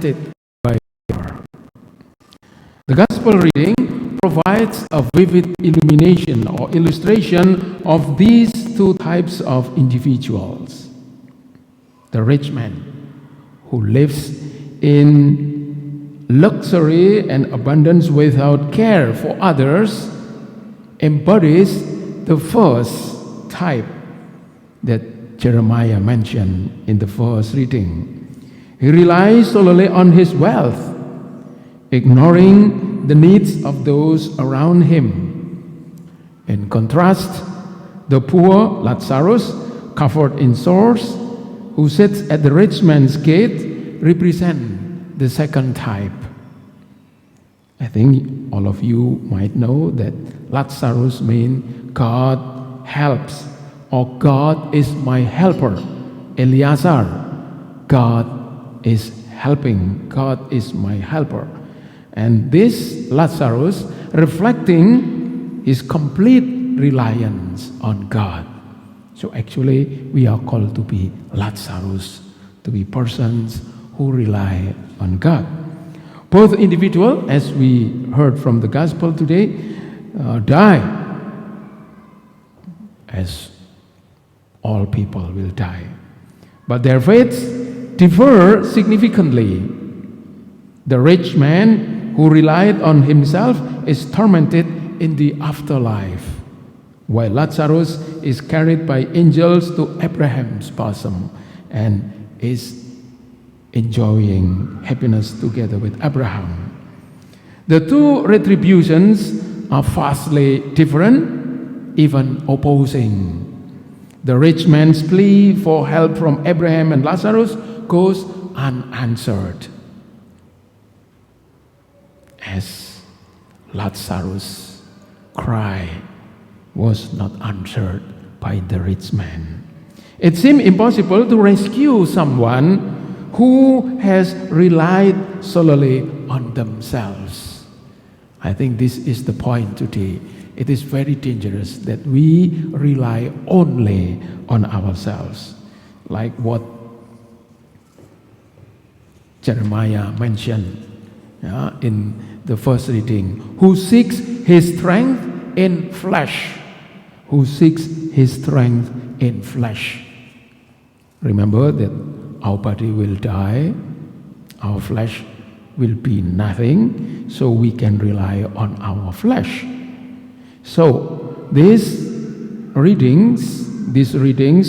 tormented by fear. The Gospel reading provides a vivid illumination or illustration of these two types of individuals. The rich man who lives in luxury and abundance without care for others embodies the first type that Jeremiah mentioned in the first reading. He relies solely on his wealth, ignoring the needs of those around him. In contrast, the poor Lazarus, covered in sores, who sits at the rich man's gate, represent the second type. I think all of you might know that Lazarus means God helps, or God is my helper. Eleazar, God is helping, God is my helper. And this Lazarus reflecting his complete reliance on God. So actually we are called to be Lazarus, to be persons who rely on God. Both individuals, as we heard from the gospel today, die, as all people will die. But their faiths differ significantly. The rich man who relied on himself is tormented in the afterlife, while Lazarus is carried by angels to Abraham's bosom and is enjoying happiness together with Abraham. The two retributions are vastly different, even opposing. The rich man's plea for help from Abraham and Lazarus goes unanswered, as Lazarus' cry was not answered by the rich man. It seemed impossible to rescue someone who has relied solely on themselves. I think this is the point today. It is very dangerous that we rely only on ourselves, like what Jeremiah mentioned in the first reading. Who seeks his strength in flesh? Who seeks his strength in flesh? Remember that our body will die, our flesh will be nothing, so we can rely on our flesh. So these readings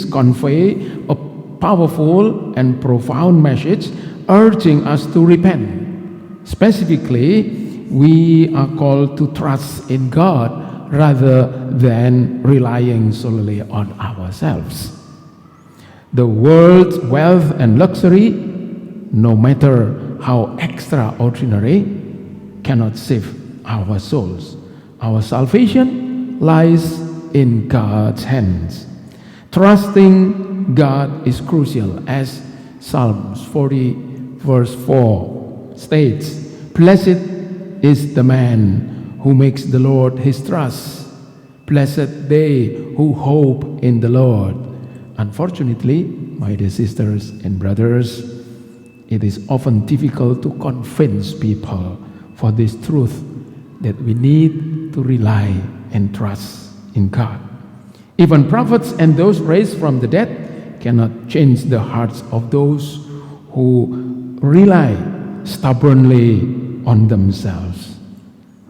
convey a powerful and profound message urging us to repent. Specifically, we are called to trust in God rather than relying solely on ourselves. The world's wealth and luxury, no matter how extraordinary, cannot save our souls. Our salvation lies in God's hands. Trusting God is crucial, as Psalms 40 verse 4 states, "Blessed is the man who makes the Lord his trust. Blessed they who hope in the Lord." Unfortunately, my dear sisters and brothers, it is often difficult to convince people for this truth that we need to rely and trust in God. Even prophets and those raised from the dead cannot change the hearts of those who rely stubbornly on themselves.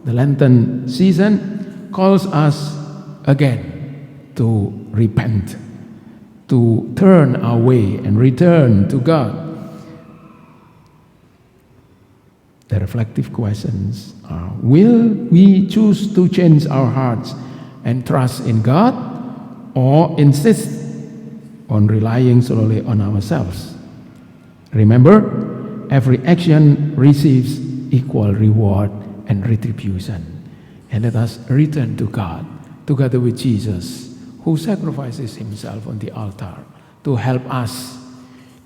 The Lenten season calls us again to repent, to turn away and return to God. The reflective questions are, will we choose to change our hearts and trust in God, or insist on relying solely on ourselves? Remember, every action receives equal reward and retribution. And let us return to God together with Jesus, who sacrifices himself on the altar to help us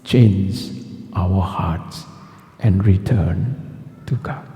change our hearts and return to God.